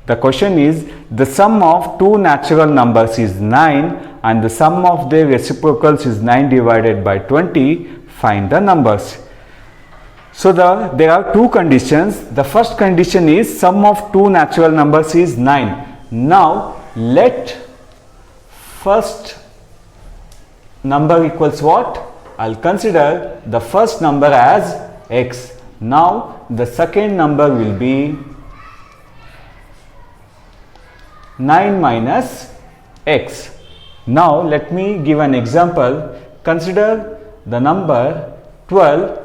The question is, the sum of two natural numbers is 9 and the sum of their reciprocals is 9 divided by 20. Find the numbers. So there are two conditions. The first condition is sum of two natural numbers is 9. Now let first number equals what? I'll consider the first number as x. Now the second number will be 9 minus x. Now let me give an example. Consider the number 12.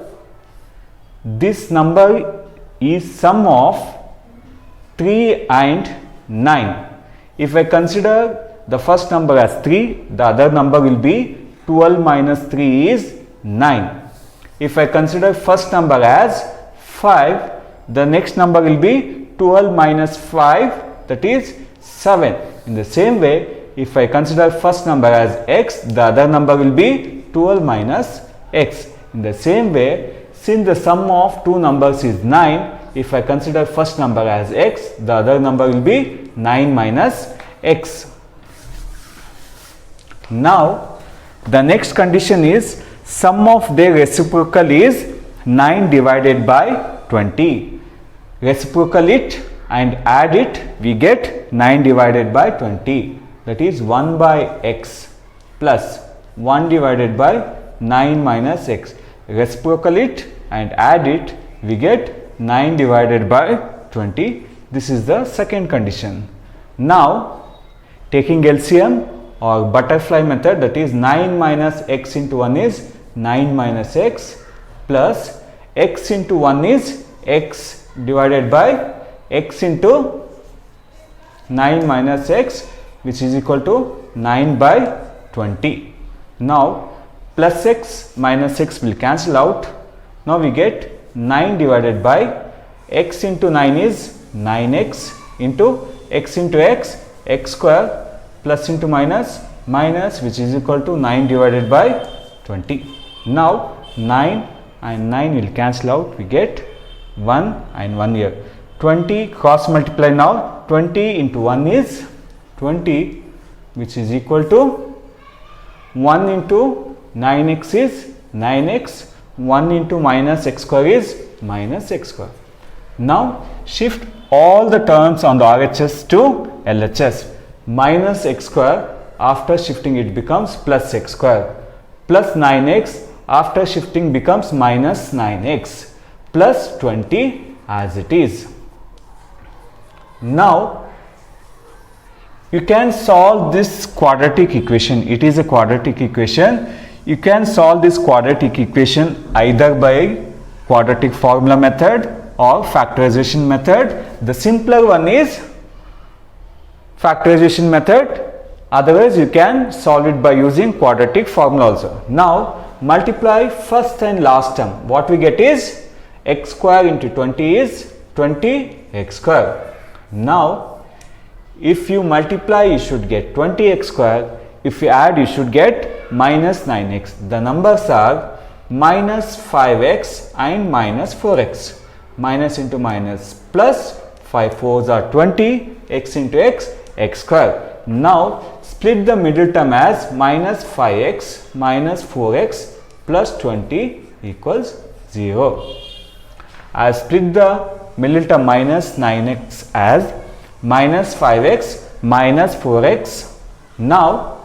This number is sum of 3 and 9. If I consider the first number as 3, the other number will be 12 minus 3 is 9. If I consider first number as 5, the next number will be 12 minus 5, that is 7. In the same way, if I consider first number as x, the other number will be 12 minus x. In the same way, since the sum of two numbers is 9, if I consider first number as x, the other number will be 9 minus x. Now, the next condition is sum of their reciprocal is 9 divided by 20. Reciprocal it and add it, we get 9 divided by 20. That is 1 by x plus 1 divided by 9 minus x. Reciprocal it and add it, we get 9 divided by 20. This is the second condition. Now taking LCM or butterfly method, that is 9 minus x into 1 is 9 minus x plus x into 1 is x divided by x into 9 minus x, which is equal to 9 by 20. Now plus x minus x will cancel out. Now we get 9 divided by x into 9 is 9x into x into x, x square plus into minus, minus, which is equal to 9 divided by 20. Now 9 and 9 will cancel out, we get 1 and 1 here. 20 cross multiply now, 20 into 1 is 20, which is equal to 1 into 9x is 9x, 1 into minus x square is minus x square. Now shift all the terms on the RHS to LHS. Minus x square, after shifting it becomes plus x square, plus 9x, after shifting becomes minus 9x, plus 20 as it is. Now you can solve this quadratic equation. It is a quadratic equation. You can solve this quadratic equation either by quadratic formula method or factorization method. The simpler one is factorization method. Otherwise, you can solve it by using quadratic formula also. Now multiply first and last term. What we get is x square into 20 is 20x square. Now if you multiply, you should get 20x square. If you add, you should get minus 9x. The numbers are minus 5x and minus 4x. Minus into minus plus, 5 4s are 20, x into x, x square. Now split the middle term as minus 5x minus 4x plus 20 equals 0. I split the middle term minus 9x as minus 5x minus 4x. Now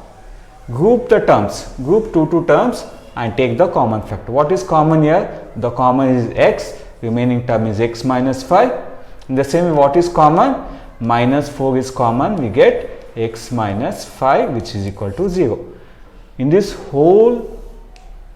group the terms, group two terms and take the common factor. What is common here? The common is x, remaining term is x minus 5. In the same way, what is common? Minus 4 is common, we get x minus 5, which is equal to 0. In this whole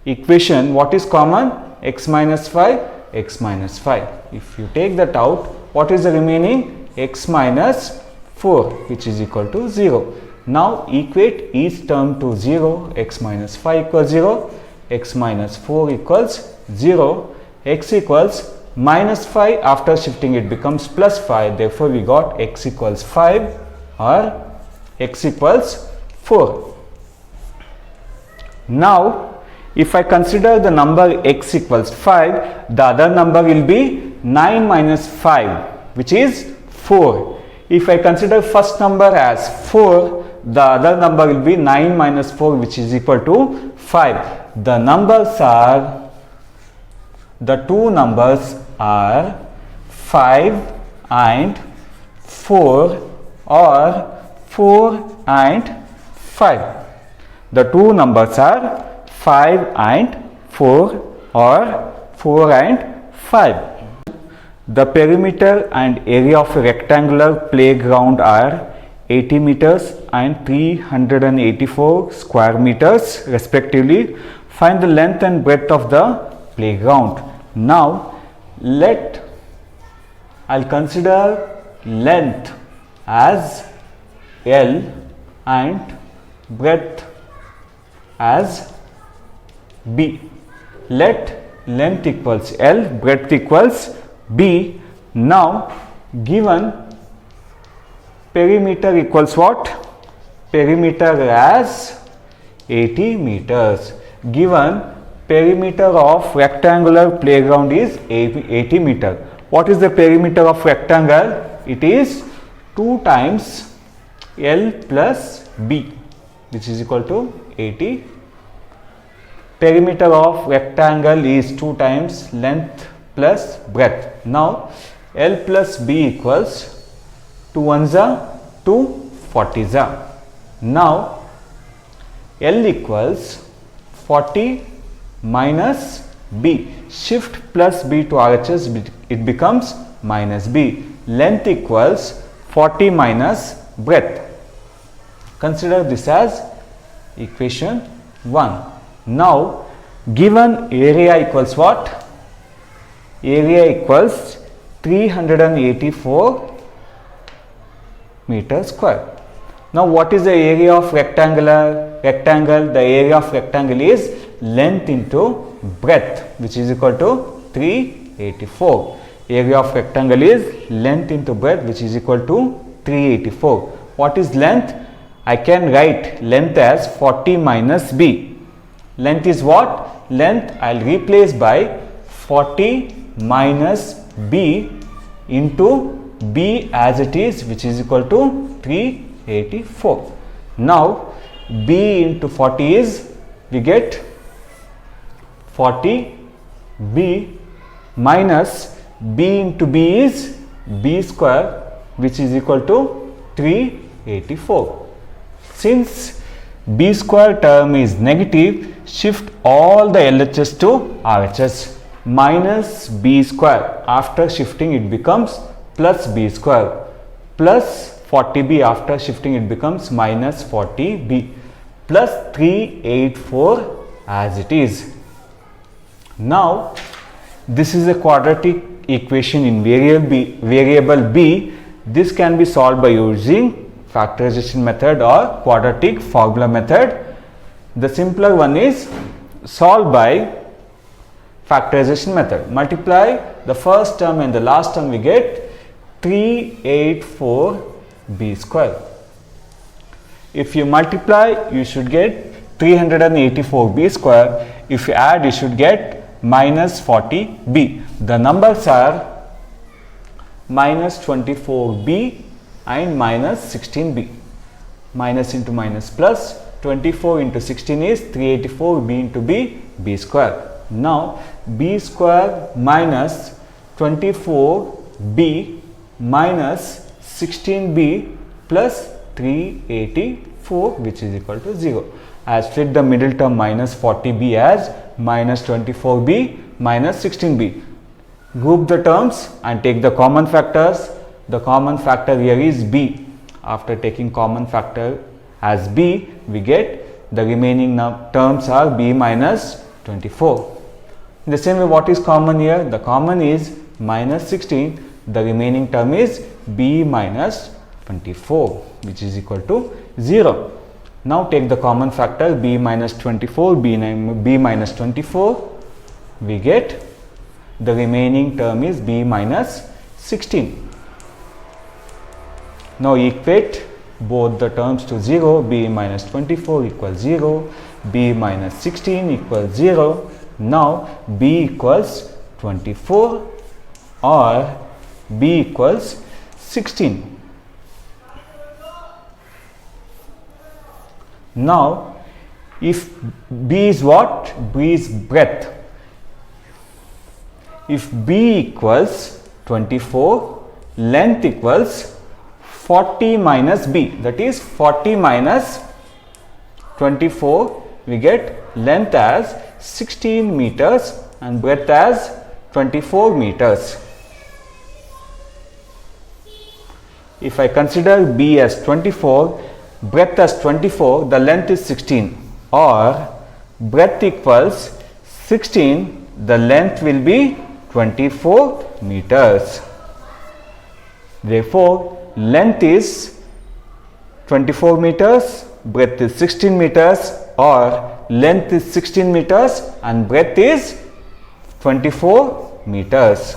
equation, what is common? X minus 5, x minus 5. If you take that out, what is the remaining? X minus 4, which is equal to 0. Now equate each term to 0. X minus 5 equals 0, x minus 4 equals 0, x equals minus 5, after shifting it becomes plus 5, therefore we got x equals 5 or x equals 4. Now if I consider the number x equals 5, the other number will be 9 minus 5, which is 4. If I consider first number as 4, the other number will be 9 minus 4, which is equal to 5. The two numbers are 5 and 4 or 4 and 5. The two numbers are 5 and 4 or 4 and 5. The perimeter and area of a rectangular playground are 80 meters and 384 square meters respectively. Find the length and breadth of the playground. Now I'll consider length as L and breadth as B. Let length equals L, breadth equals B. Now given perimeter equals what? Perimeter as 80 meters. Given perimeter of rectangular playground is 80 meter. What is the perimeter of rectangle? It is 2 times L plus B, which is equal to 80. Perimeter of rectangle is 2 times length plus breadth. Now L plus B equals 2 ones are 2 40s are. Now L equals 40 minus B. Shift plus B to RHS, it becomes minus B. Length equals 40 minus breadth. Consider this as equation 1. Now given area equals what? Area equals 384 meter square. Now what is the area of rectangle? The area of rectangle is length into breadth, which is equal to 384. Area of rectangle is length into breadth, which is equal to 384. What is length? I can write length as 40 minus B. Length is what? Length I'll replace by 40 minus B into B as it is, which is equal to 384. Now B into 40 is, we get 40 B minus B into B is B square, which is equal to 384. Since B square term is negative, shift all the LHS to RHS. Minus B square, after shifting it becomes plus B square, plus 40B, after shifting it becomes minus 40B, plus 384 as it is. Now this is a quadratic equation in variable B. This can be solved by using factorization method or quadratic formula method. The simpler one is solved by factorization method. Multiply the first term and the last term, we get 384 B square. If you multiply, you should get 384 B square. If you add, you should get minus 40 B. The numbers are minus 24 B and minus 16 B. Minus into minus plus, 24 into 16 is 384 B into B square. Now B square minus 24 B minus 16 B plus 384, which is equal to 0. I split the middle term minus 40 B as minus 24 B minus 16 B. Group the terms and take the common factors. The common factor here is B. After taking common factor as B, we get the remaining terms are B minus 24. In the same way, what is common here? The common is minus 16. The remaining term is B minus 24, which is equal to 0. Now take the common factor B minus 24, B minus 24. We get the remaining term is B minus 16. Now equate both the terms to 0. B minus 24 equals 0. B minus 16 equals 0. Now B equals 24 or B equals 16. Now, if B is what? B is breadth. If B equals 24, length equals 40 minus B, that is 40 minus 24, we get length as 16 meters and breadth as 24 meters. If I consider B as 24, breadth as 24, the length is 16, or breadth equals 16, the length will be 24 meters. Therefore, length is 24 meters, breadth is 16 meters, or length is 16 meters and breadth is 24 meters.